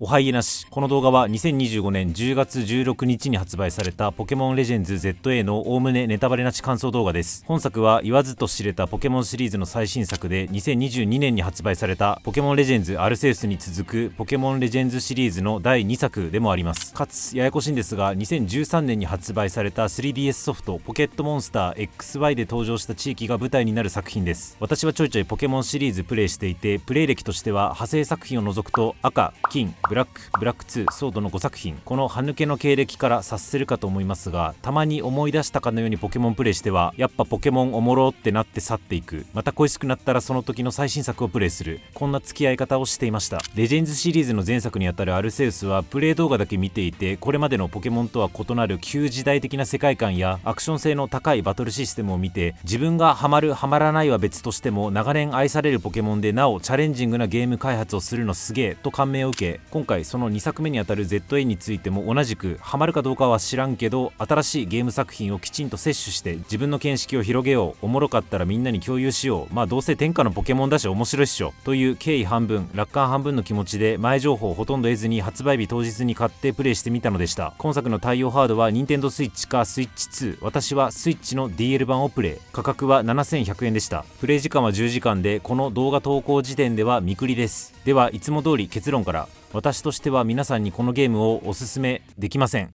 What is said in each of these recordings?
おはいえなし。この動画は2025年10月16日に発売されたポケモンレジェンズ ZA のおおむねネタバレなし感想動画です。本作は言わずと知れたポケモンシリーズの最新作で、2022年に発売されたポケモンレジェンズアルセウスに続くポケモンレジェンズシリーズの第2作でもあります。かつややこしいんですが、2013年に発売された 3DS ソフトポケットモンスター XY で登場した地域が舞台になる作品です。私はちょいちょいポケモンシリーズプレイしていて、プレイ歴としては派生作品を除くと赤、金、ブラック2、ソードの5作品、この歯抜けの経歴から察せるかと思いますが、たまに思い出したかのようにポケモンプレイしては、やっぱポケモンおもろってなって去っていく、また恋しくなったらその時の最新作をプレイする、こんな付き合い方をしていました。レジェンズシリーズの前作にあたるアルセウスはプレイ動画だけ見ていて、これまでのポケモンとは異なる旧時代的な世界観やアクション性の高いバトルシステムを見て、自分がハマるハマらないは別としても長年愛されるポケモンでなおチャレンジングなゲーム開発をするのすげえと感銘を受け、今回その2作目にあたる ZA についても同じくハマるかどうかは知らんけど、新しいゲーム作品をきちんと摂取して自分の見識を広げよう、おもろかったらみんなに共有しよう、まあどうせ天下のポケモンだし面白いっしょという敬意半分楽観半分の気持ちで、前情報をほとんど得ずに発売日当日に買ってプレイしてみたのでした。今作の対応ハードは Nintendo Switch か Switch 2、私は Switch の DL 版をプレイ、価格は7100円でした。プレイ時間は10時間で、この動画投稿時点では見くりです。ではいつも通り結論から、私としては皆さんにこのゲームをおすすめできません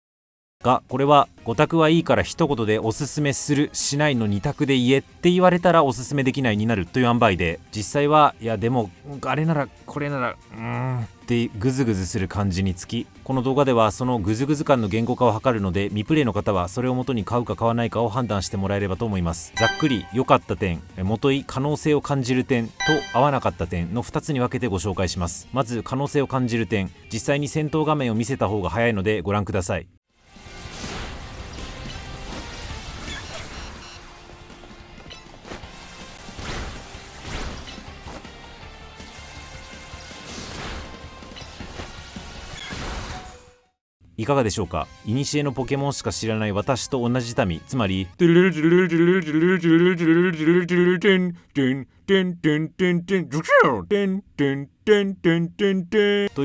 が、これは5択はいいから一言でおすすめするしないの2択で言えって言われたらおすすめできないになるという塩梅で、実際はいやでもあれならこれならってグズグズする感じにつき、この動画ではそのグズグズ感の言語化を図るので、未プレイの方はそれを元に買うか買わないかを判断してもらえればと思います。ざっくり良かった点、もとい可能性を感じる点と合わなかった点の2つに分けてご紹介します。まず可能性を感じる点、実際に戦闘画面を見せた方が早いのでご覧ください。いかがでしょうか。古のポケモンしか知らない私と同じ民、つまりとい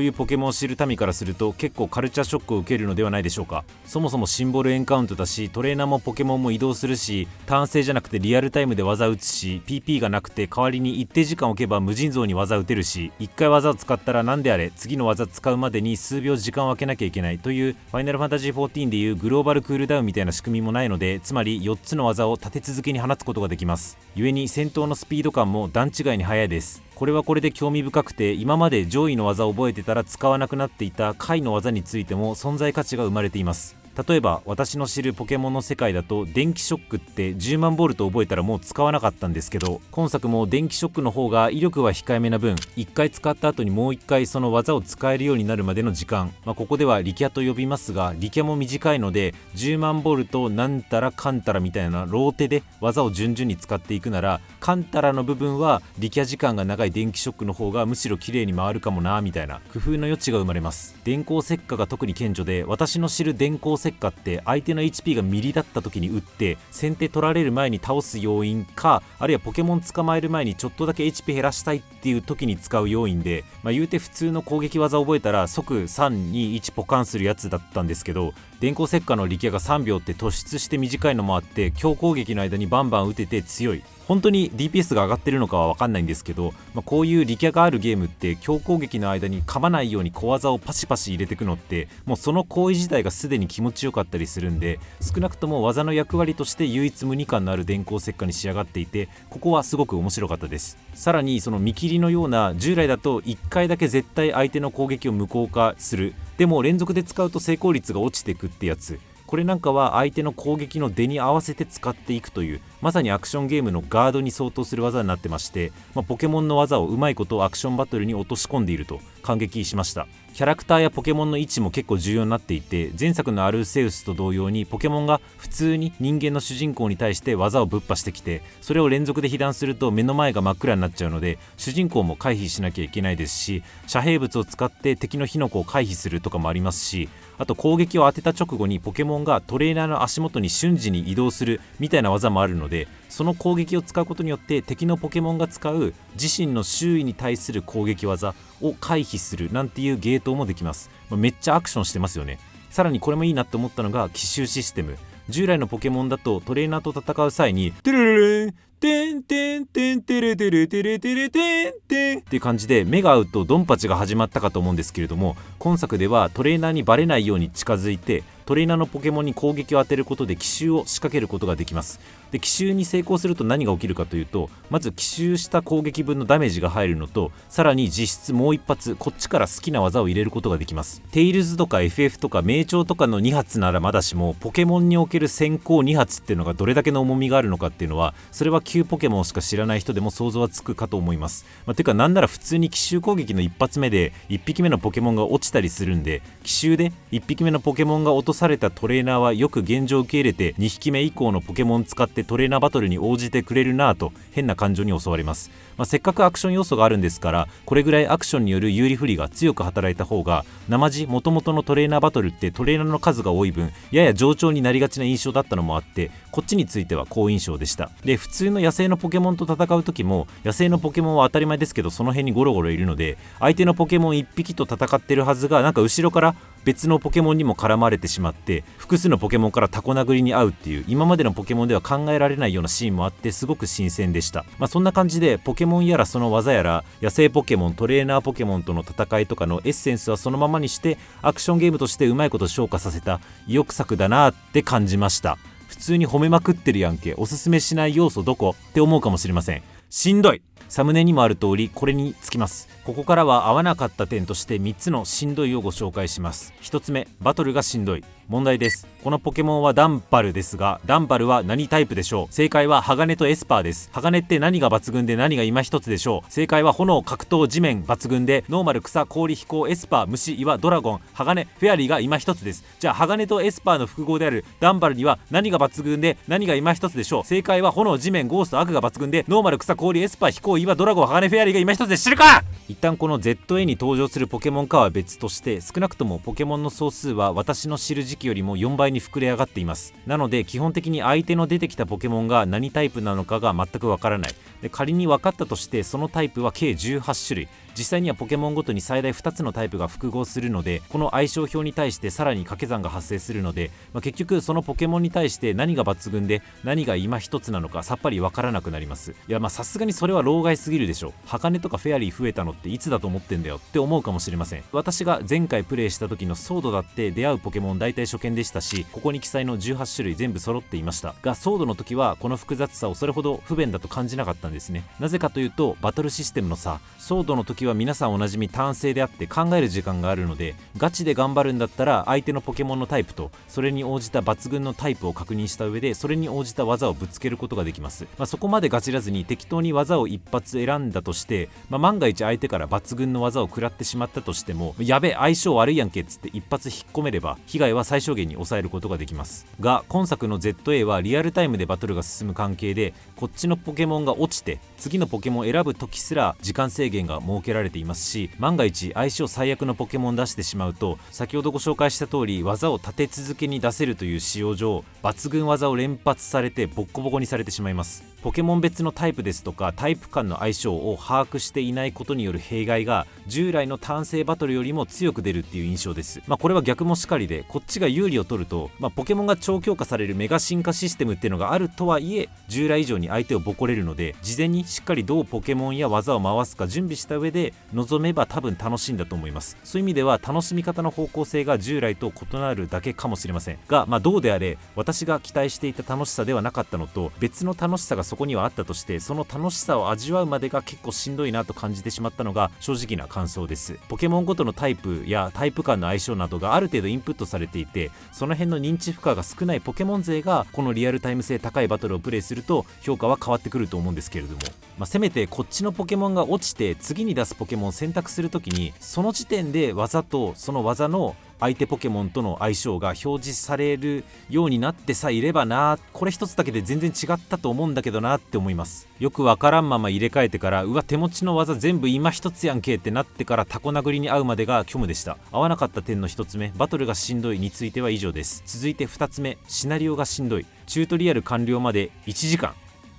うポケモンを知る民からすると結構カルチャーショックを受けるのではないでしょうか。そもそもシンボルエンカウントだし、トレーナーもポケモンも移動するし、ターン制じゃなくてリアルタイムで技打つし、 PP がなくて代わりに一定時間置けば無尽蔵に技打てるし、一回技を使ったらなんであれ次の技使うまでに数秒時間を空けなきゃいけないというファイナルファンタジー14でいうグローバルクールダウンみたいな仕組みもないので、つまり4つの技を立て続けに放つことができます。故に戦闘のスピード感も段違いに速いです。これはこれで興味深くて、今まで上位の技を覚えてたら使わなくなっていた下位の技についても存在価値が生まれています。例えば私の知るポケモンの世界だと、電気ショックって10万ボルト覚えたらもう使わなかったんですけど、今作も電気ショックの方が威力は控えめな分、1回使った後にもう1回その技を使えるようになるまでの時間、ここではリキャと呼びますが、リキャも短いので10万ボルトなんたらかんたらみたいなローテで技を順々に使っていくなら、かんたらの部分はリキャ時間が長い電気ショックの方がむしろ綺麗に回るかもなみたいな工夫の余地が生まれます。電光石火が特に顕著で、私の知る電光石火って相手の HP がミリだった時に打って先手取られる前に倒す要因か、あるいはポケモン捕まえる前にちょっとだけ HP 減らしたいっていう時に使う要因で、言うて普通の攻撃技を覚えたら即321ポカンするやつだったんですけど、電光石火の力が3秒って突出して短いのもあって、強攻撃の間にバンバン打てて強い。本当に DPS が上がってるのかは分かんないんですけど、こういう力があるゲームって強攻撃の間に噛まないように小技をパシパシ入れていくのって、もうその行為自体がすでに気持ちよかったりするんで、少なくとも技の役割として唯一無二感のある電光石火に仕上がっていて、ここはすごく面白かったです。さらにその見切りのような、従来だと1回だけ絶対相手の攻撃を無効化する、でも連続で使うと成功率が落ちていくってやつ、これなんかは相手の攻撃の出に合わせて使っていくという、まさにアクションゲームのガードに相当する技になってまして、ポケモンの技をうまいことアクションバトルに落とし込んでいると感激しました。キャラクターやポケモンの位置も結構重要になっていて、前作のアルセウスと同様にポケモンが普通に人間の主人公に対して技をぶっ破してきて、それを連続で被弾すると目の前が真っ暗になっちゃうので、主人公も回避しなきゃいけないですし、遮蔽物を使って敵の火の粉を回避するとかもありますし、あと攻撃を当てた直後にポケモンがトレーナーの足元に瞬時に移動するみたいな技もあるのので、その攻撃を使うことによって敵のポケモンが使う自身の周囲に対する攻撃技を回避するなんていうゲートもできます。めっちゃアクションしてますよね。さらにこれもいいなって思ったのが奇襲システム。従来のポケモンだとトレーナーと戦う際にテレレレンテンテンテンテレテレテレテレテンテンっていう感じで目が合うとドンパチが始まったかと思うんですけれども、今作ではトレーナーにバレないように近づいてトレーナーのポケモンに攻撃を当てることで奇襲を仕掛けることができます。で、奇襲に成功すると何が起きるかというと、まず奇襲した攻撃分のダメージが入るのと、さらに実質もう一発こっちから好きな技を入れることができます。テイルズとか FF とか名鳥とかの2発ならまだしも、ポケモンにおける先行2発っていうのがどれだけの重みがあるのかっていうのは、それは旧ポケモンしか知らない人でも想像はつくかと思います。てかなんなら普通に奇襲攻撃の一発目で1匹目のポケモンが落ちたりするんで、奇襲で1匹目のポケモンが落とされたトレーナーはよく現状を受け入れて2匹目以降のポケモン使ってトレーナーバトルに応じてくれるなぁと変な感情に襲われます。せっかくアクション要素があるんですから、これぐらいアクションによる有利不利が強く働いた方が、生地元々のトレーナーバトルってトレーナーの数が多い分やや冗長になりがちな印象だったのもあって、こっちについては好印象でした。で、普通の野生のポケモンと戦う時も、野生のポケモンは当たり前ですけどその辺にゴロゴロいるので、相手のポケモン1匹と戦ってるはずが、なんか後ろから別のポケモンにも絡まれてしまって複数のポケモンからタコ殴りに遭うっていう、今までのポケモンでは考えられないようなシーンもあって、すごく新鮮でした。そんな感じでポケモンやらその技やら野生ポケモン、トレーナーポケモンとの戦いとかのエッセンスはそのままにしてアクションゲームとしてうまいこと昇華させた意欲作だなって感じました。普通に褒めまくってるやんけ、おすすめしない要素どこって思うかもしれません。しんどい。サムネにもある通りこれにつきます。ここからは合わなかった点として3つのしんどいをご紹介します。1つ目、バトルがしんどい。問題です。このポケモンはダンバルですが、ダンバルは何タイプでしょう？正解は鋼とエスパーです。鋼って何が抜群で何が今一つでしょう？正解は炎、格闘、地面抜群で、ノーマル、草、氷、飛行、エスパー、虫、岩、ドラゴン、鋼、フェアリーが今一つです。じゃあ鋼とエスパーの複合であるダンバルには何が抜群で何が今一つでしょう？正解は炎、地面、ゴースト、悪が抜群で、ノーマル、草、氷、エスパー、飛行、岩、ドラゴン、鋼、フェアリーが今一つです。知るか！一旦この ZA に登場するポケモンかは別として、少なくともポケモンの総数は私の知る時期よりも4倍に膨れ上がっています。なので基本的に相手の出てきたポケモンが何タイプなのかが全くわからない。で、仮に分かったとしてそのタイプは計18種類。実際にはポケモンごとに最大2つのタイプが複合するので、この相性表に対してさらに掛け算が発生するので、結局そのポケモンに対して何が抜群で何が今一つなのかさっぱり分からなくなります。いや、さすがにそれは老害すぎるでしょ。鋼とかフェアリー増えたのっていつだと思ってんだよって思うかもしれません。私が前回プレイした時のソードだって出会うポケモン大体初見でしたし、ここに記載の18種類全部揃っていましたが、ソードの時はこの複雑さをそれほど不便だと感じなかったんですね。なぜかというとバトルシステムの差。ソードの時は皆さんおなじみ単性であって考える時間があるので、ガチで頑張るんだったら相手のポケモンのタイプとそれに応じた抜群のタイプを確認した上で、それに応じた技をぶつけることができます。そこまでガチらずに適当に技を一発選んだとして、万が一相手から抜群の技を食らってしまったとしても、やべ相性悪いやんけっつって一発引っ込めれば被害は最小限に抑えることができますが、今作の ZA はリアルタイムでバトルが進む関係で、こっちのポケモンが落ちて次のポケモンを選ぶ時すら時間制限が設けられていますし、万が一相性最悪のポケモン出してしまうと、先ほどご紹介した通り技を立て続けに出せるという仕様上、抜群技を連発されてボッコボコにされてしまいます。ポケモン別のタイプですとかタイプ間の相性を把握していないことによる弊害が従来の単性バトルよりも強く出るっていう印象です。これは逆もしかりで、こっちが有利を取ると、ポケモンが超強化されるメガ進化システムっていうのがあるとはいえ、従来以上に相手をボコれるので、事前にしっかりどうポケモンや技を回すか準備した上で臨めば多分楽しいんだと思います。そういう意味では楽しみ方の方向性が従来と異なるだけかもしれませんが、どうであれ私が期待していた楽しさではなかったのと、別の楽しさがそこにはあったとして、その楽しさを味わうまでが結構しんどいなと感じてしまったのが正直な感想です。ポケモンごとのタイプやタイプ間の相性などがある程度インプットされていて、その辺の認知負荷が少ないポケモン勢がこのリアルタイム性高いバトルをプレイすると評価は変わってくると思うんですけれども、せめてこっちのポケモンが落ちて次に出すポケモンを選択するときに、その時点で技とその技の相手ポケモンとの相性が表示されるようになってさえいればな、これ一つだけで全然違ったと思うんだけどなって思います。よくわからんまま入れ替えてから、うわ手持ちの技全部今一つやんけってなってからタコ殴りに合うまでが虚無でした。合わなかった点の1つ目、バトルがしんどいについては以上です。続いて2つ目、シナリオがしんどい。チュートリアル完了まで1時間、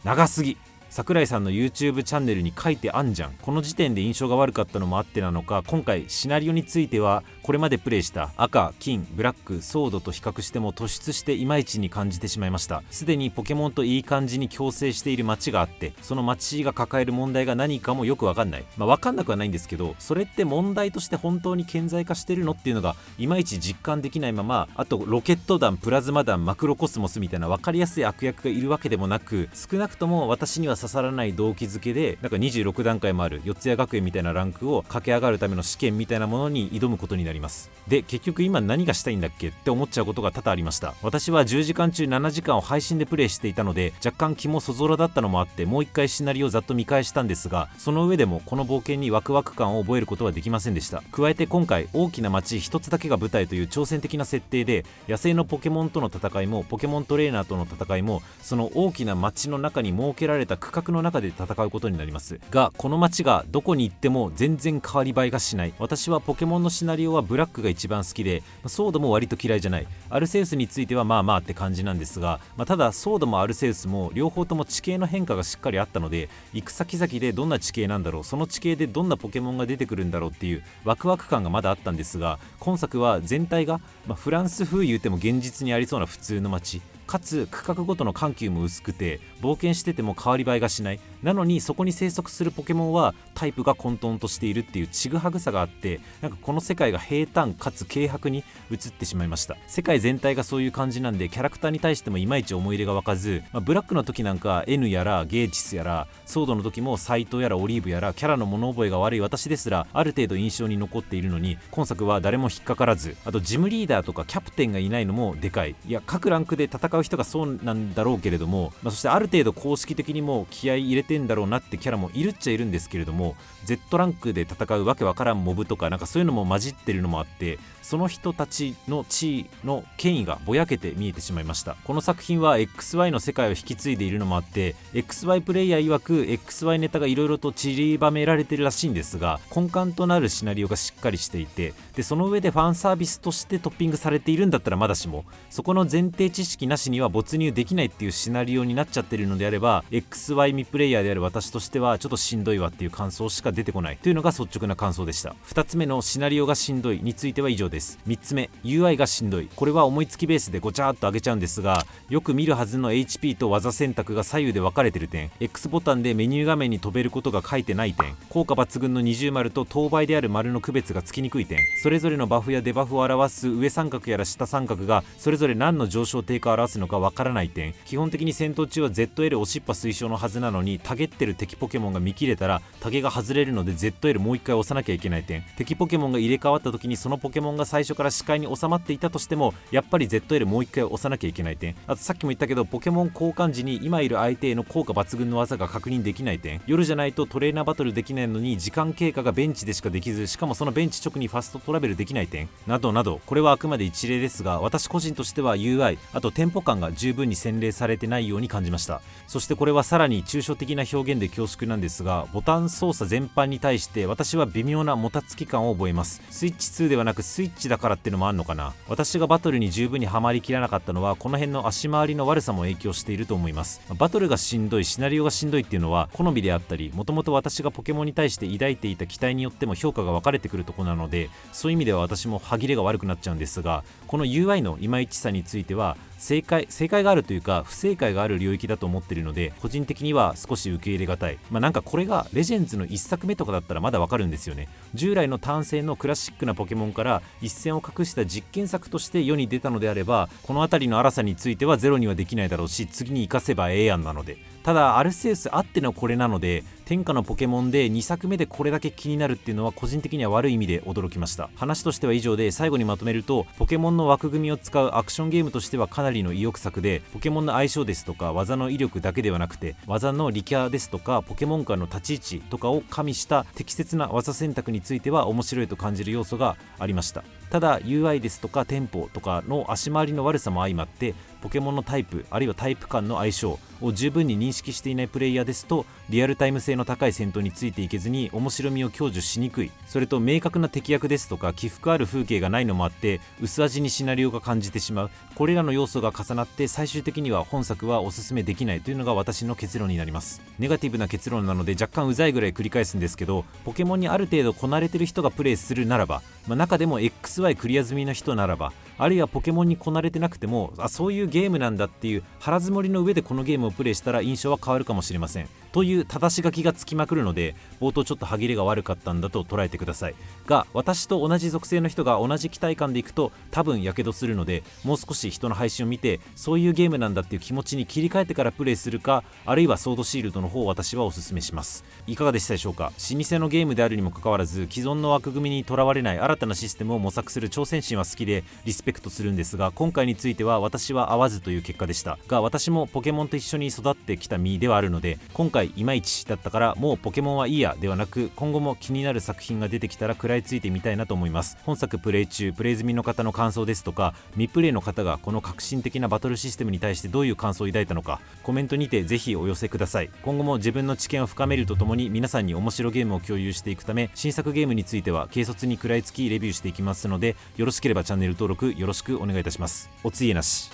長すぎ。桜井さんの YouTube チャンネルに書いてあんじゃん。この時点で印象が悪かったのもあってなのか、今回シナリオについてはこれまでプレイした赤、金、ブラック、ソードと比較しても突出していまいちに感じてしまいました。すでにポケモンといい感じに共生している街があって、その街が抱える問題が何かもよくわかんない。わかんなくはないんですけど、それって問題として本当に顕在化してるのっていうのがいまいち実感できないまま、あとロケット弾、プラズマ弾、マクロコスモスみたいな分かりやすい悪役がいるわけでもなく、少なくとも私には刺さらない動機づけで、なんか26段階もある四谷学園みたいなランクを駆け上がるための試験みたいなものに挑むことになります。で、結局今何がしたいんだっけって思っちゃうことが多々ありました。私は10時間中7時間を配信でプレイしていたので、若干気もそぞろだったのもあって、もう一回シナリオをざっと見返したんですが、その上でもこの冒険にワクワク感を覚えることはできませんでした。加えて今回大きな街一つだけが舞台という挑戦的な設定で、野生のポケモンとの戦いもポケモントレーナーとの戦いもその大きな街の中に設けられた区画の中で戦うことになりますが、この街がどこに行っても全然変わり映えがしない。私はポケモンのシナリオはブラックが一番好きで、ソードも割と嫌いじゃない。アルセウスについてはまあまあって感じなんですが、ただソードもアルセウスも両方とも地形の変化がしっかりあったので、行く先々でどんな地形なんだろう、その地形でどんなポケモンが出てくるんだろうっていうワクワク感がまだあったんですが、今作は全体が、フランス風言うても現実にありそうな普通の街かつ区画ごとの緩急も薄くて、冒険してても変わり映えがしない。なのにそこに生息するポケモンはタイプが混沌としているっていうちぐはぐさがあって、なんかこの世界が平坦かつ軽薄に映ってしまいました。世界全体がそういう感じなんで、キャラクターに対してもいまいち思い入れが湧かず、ブラックの時なんか N やらゲーチスやら、ソードの時もサイトやらオリーブやら、キャラの物覚えが悪い私ですらある程度印象に残っているのに、今作は誰も引っかからず、あとジムリーダーとかキャプテンがいないのもでかい。いや、各ランクで戦う人がそうなんだろうけれども、そしてある程度公式的にも気合い入れてんだろうなってキャラもいるっちゃいるんですけれども、 Z ランクで戦うわけわからんモブとかなんかそういうのも混じってるのもあって、その人たちの地位の権威がぼやけて見えてしまいました。この作品は XY の世界を引き継いでいるのもあって、 XY プレイヤー曰く XY ネタがいろいろと散りばめられてるらしいんですが、根幹となるシナリオがしっかりしていて、でその上でファンサービスとしてトッピングされているんだったらまだしも、そこの前提知識なしには没入できないっていうシナリオになっちゃってるのであれば、 XY 未プレイヤーである私としてはちょっとしんどいわっていう感想しか出てこないというのが率直な感想でした。2つ目のシナリオがしんどいについては以上です。3つ目、 UI がしんどい。これは思いつきベースでごちゃーっと上げちゃうんですが、よく見るはずの HP と技選択が左右で分かれてる点、 X ボタンでメニュー画面に飛べることが書いてない点、効果抜群の二重丸と等倍である丸の区別がつきにくい点、それぞれのバフやデバフを表す上三角やら下三角がそれぞれ何の上昇低下を表すのか分からない点、基本的に戦闘中は ZL 押しっぱ推奨のはずなのに、タゲってる敵ポケモンが見切れたらタゲが外れるので ZL もう一回押さなきゃいけない点、敵ポケモンが入れ替わった時にそのポケモンが最初から視界に収まっていたとしてもやっぱり ZL もう一回押さなきゃいけない点、あとさっきも言ったけどポケモン交換時に今いる相手への効果抜群の技が確認できない点、夜じゃないとトレーナーバトルできないのに時間経過がベンチでしかできず、しかもそのベンチ直にファストトラベルできない点などなど、これはあくまで一例ですが、私個人としては UI、 あとテンポ感が十分に洗練されてないように感じました。そしてこれはさらに抽象的な表現で恐縮なんですが、ボタン操作全般に対して私は微妙なもたつき感を覚えます。スイッチ2ではなくスイッチだからってのもあんのかな。私がバトルに十分にはまりきらなかったのはこの辺の足回りの悪さも影響していると思います。バトルがしんどい、シナリオがしんどいっていうのは好みであったり、もともと私がポケモンに対して抱いていた期待によっても評価が分かれてくるところなので、そういう意味では私も歯切れが悪くなっちゃうんですが、この UI のいまいちさについては正解があるというか不正解がある領域だと思っているので、個人的には少し受け入れがたい。なんかこれがレジェンズの1作目とかだったらまだわかるんですよね。従来の単性のクラシックなポケモンから一線を画した実験作として世に出たのであれば、この辺りの荒さについてはゼロにはできないだろうし、次に活かせばええやんなので。ただアルセウスあってのこれなので、天下のポケモンで2作目でこれだけ気になるっていうのは個人的には悪い意味で驚きました。話としては以上で、最後にまとめると、ポケモンの枠組みを使うアクションゲームとしてはかなりの意欲作で、ポケモンの相性ですとか技の威力だけではなくて、技の力キですとかポケモン界の立ち位置とかを加味した適切な技選択については面白いと感じる要素がありました。ただ UI ですとかテンポとかの足回りの悪さも相まって、ポケモンのタイプあるいはタイプ間の相性を十分に認識していないプレイヤーですと、リアルタイム性の高い戦闘についていけずに面白みを享受しにくい、それと明確な敵役ですとか起伏ある風景がないのもあって薄味にシナリオが感じてしまう、これらの要素が重なって最終的には本作はおすすめできないというのが私の結論になります。ネガティブな結論なので若干うざいぐらい繰り返すんですけど、ポケモンにある程度こなれてる人がプレイするならば、中でも XY クリア済みの人ならば、あるいはポケモンにこなれてなくてもそういうゲームなんだっていう腹積もりの上でこのゲームをプレイしたら印象は変わるかもしれませんという正し書きがつきまくるので、冒頭ちょっと歯切れが悪かったんだと捉えてくださいが、私と同じ属性の人が同じ期待感でいくと多分やけどするので、もう少し人の配信を見てそういうゲームなんだっていう気持ちに切り替えてからプレイするか、あるいはソードシールドの方を私はおすすめします。いかがでしたでしょうか。老舗のゲームであるにもかかわらず既存の枠組みにとらわれない新たなシステムを模索する挑戦心は好きでリスペクトするんですが、今回については私は合わずという結果でしたが、私もポケモンと一緒に育ってきた身ではあるので、今回いまいちだったからもうポケモンはいいやではなく、今後も気になる作品が出てきたら食らいついてみたいなと思います。本作プレイ中プレイ済みの方の感想ですとか、未プレイの方がこの革新的なバトルシステムに対してどういう感想を抱いたのか、コメントにてぜひお寄せください。今後も自分の知見を深めるとともに皆さんに面白ゲームを共有していくため、新作ゲームについては軽率に食らいつきレビューしていきますので、よろしければチャンネル登録よろしくお願いいたします。おついえなし。